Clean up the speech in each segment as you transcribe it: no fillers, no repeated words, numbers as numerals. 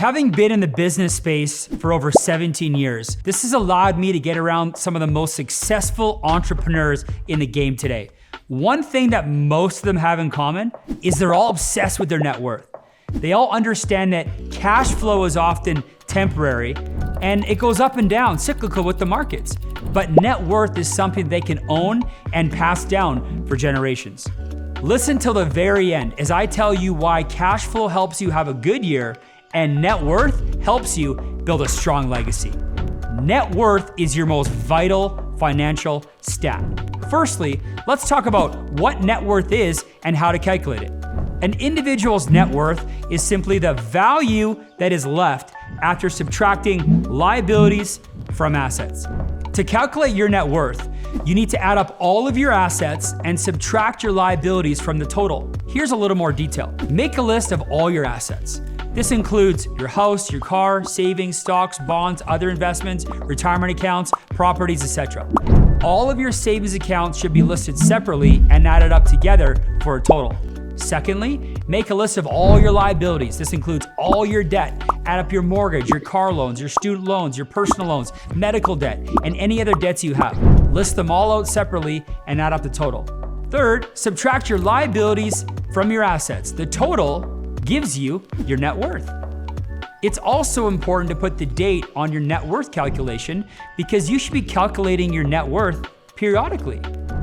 Having been in the business space for over 17 years, this has allowed me to get around some of the most successful entrepreneurs in the game today. One thing that most of them have in common is they're all obsessed with their net worth. They all understand that cash flow is often temporary and it goes up and down, cyclical with the markets. But net worth is something they can own and pass down for generations. Listen till the very end as I tell you why cash flow helps you have a good year and net worth helps you build a strong legacy. Net worth is your most vital financial stat. Firstly, let's talk about what net worth is and how to calculate it. An individual's net worth is simply the value that is left after subtracting liabilities from assets. To calculate your net worth, you need to add up all of your assets and subtract your liabilities from the total. Here's a little more detail. Make a list of all your assets. This includes your house, your car, savings, stocks, bonds, other investments, retirement accounts, properties, etc. All of your savings accounts should be listed separately and added up together for a total. Secondly, make a list of all your liabilities. This includes all your debt. Add up your mortgage, your car loans, your student loans, your personal loans, medical debt, and any other debts you have. List them all out separately and add up the total. Third, subtract your liabilities from your assets. The total gives you your net worth. It's also important to put the date on your net worth calculation because you should be calculating your net worth periodically.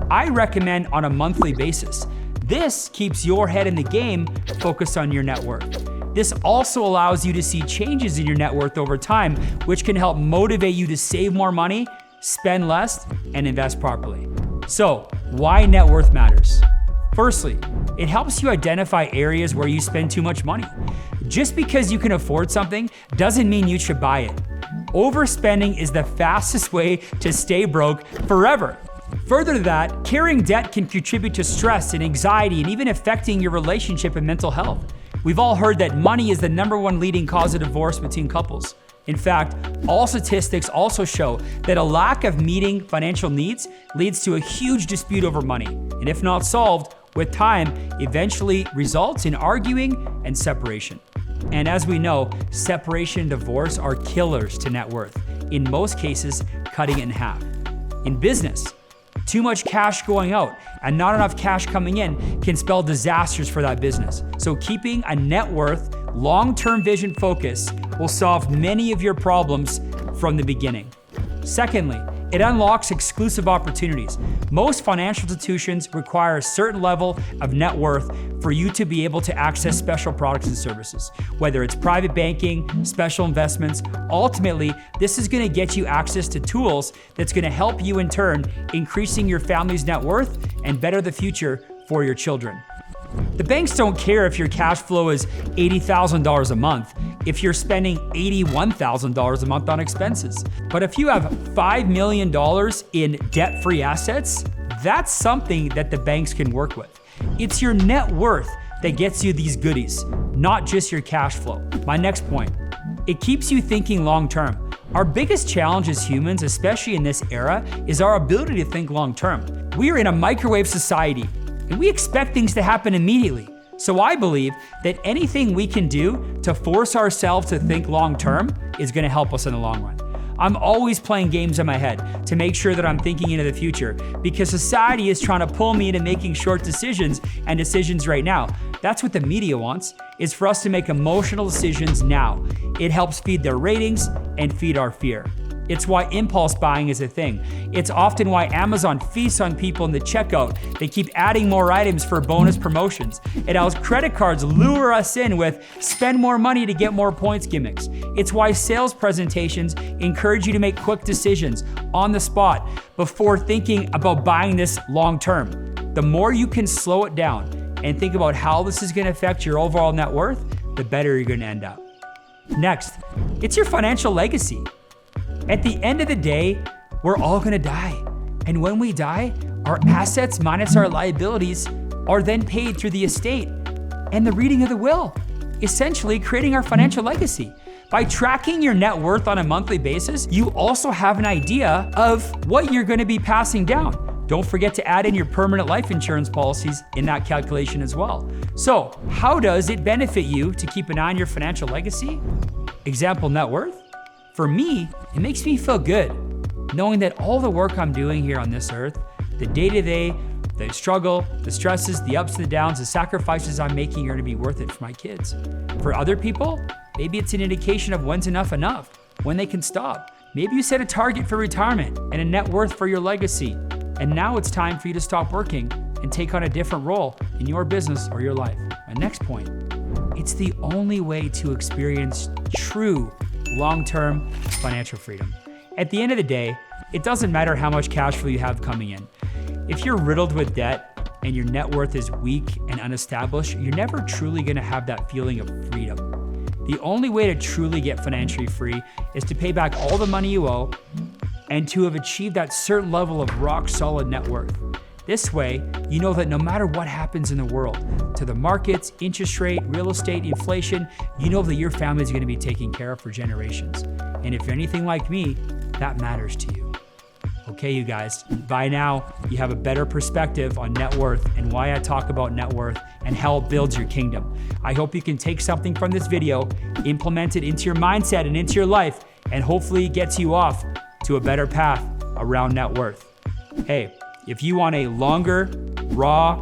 I recommend on a monthly basis. This keeps your head in the game focused on your net worth. This also allows you to see changes in your net worth over time, which can help motivate you to save more money, spend less, and invest properly. So, why net worth matters? Firstly, it helps you identify areas where you spend too much money. Just because you can afford something doesn't mean you should buy it. Overspending is the fastest way to stay broke forever. Further to that, carrying debt can contribute to stress and anxiety and even affecting your relationship and mental health. We've all heard that money is the #1 leading cause of divorce between couples. In fact, all statistics also show that a lack of meeting financial needs leads to a huge dispute over money, and if not solved, with time, eventually results in arguing and separation. And as we know, separation and divorce are killers to net worth, in most cases, cutting it in half. In business, too much cash going out and not enough cash coming in can spell disasters for that business. So keeping a net worth, long-term vision focus will solve many of your problems from the beginning. Secondly, it unlocks exclusive opportunities. Most financial institutions require a certain level of net worth for you to be able to access special products and services. Whether it's private banking, special investments, ultimately, this is gonna get you access to tools that's gonna help you in turn increasing your family's net worth and better the future for your children. The banks don't care if your cash flow is $80,000 a month if you're spending $81,000 a month on expenses. But if you have $5 million in debt-free assets, that's something that the banks can work with. It's your net worth that gets you these goodies, not just your cash flow. My next point, it keeps you thinking long-term. Our biggest challenge as humans, especially in this era, is our ability to think long-term. We are in a microwave society, and we expect things to happen immediately. So I believe that anything we can do to force ourselves to think long-term is gonna help us in the long run. I'm always playing games in my head to make sure that I'm thinking into the future because society is trying to pull me into making short decisions and decisions right now. That's what the media wants, is for us to make emotional decisions now. It helps feed their ratings and feed our fear. It's why impulse buying is a thing. It's often why Amazon feasts on people in the checkout. They keep adding more items for bonus promotions. It allows credit cards lure us in with spend more money to get more points gimmicks. It's why sales presentations encourage you to make quick decisions on the spot before thinking about buying this long term. The more you can slow it down and think about how this is gonna affect your overall net worth, the better you're gonna end up. Next, it's your financial legacy. At the end of the day, we're all gonna die. And when we die, our assets minus our liabilities are then paid through the estate and the reading of the will, essentially creating our financial legacy. By tracking your net worth on a monthly basis, you also have an idea of what you're gonna be passing down. Don't forget to add in your permanent life insurance policies in that calculation as well. So, how does it benefit you to keep an eye on your financial legacy? Example, net worth? For me, it makes me feel good knowing that all the work I'm doing here on this earth, the day-to-day, the struggle, the stresses, the ups and the downs, the sacrifices I'm making are gonna be worth it for my kids. For other people, maybe it's an indication of when's enough, when they can stop. Maybe you set a target for retirement and a net worth for your legacy. And now it's time for you to stop working and take on a different role in your business or your life. My next point, it's the only way to experience true long-term financial freedom. At the end of the day, it doesn't matter how much cash flow you have coming in. If you're riddled with debt and your net worth is weak and unestablished, you're never truly gonna have that feeling of freedom. The only way to truly get financially free is to pay back all the money you owe and to have achieved that certain level of rock solid net worth. This way, you know that no matter what happens in the world, to the markets, interest rate, real estate, inflation, you know that your family is gonna be taken care of for generations. And if you're anything like me, that matters to you. Okay, you guys, by now, you have a better perspective on net worth and why I talk about net worth and how it builds your kingdom. I hope you can take something from this video, implement it into your mindset and into your life, and hopefully it gets you off to a better path around net worth. Hey, if you want a longer, raw,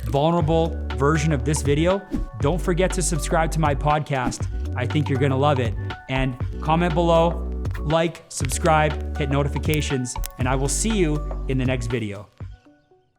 vulnerable version of this video, don't forget to subscribe to my podcast. I think you're gonna love it. And comment below, like, subscribe, hit notifications, and I will see you in the next video.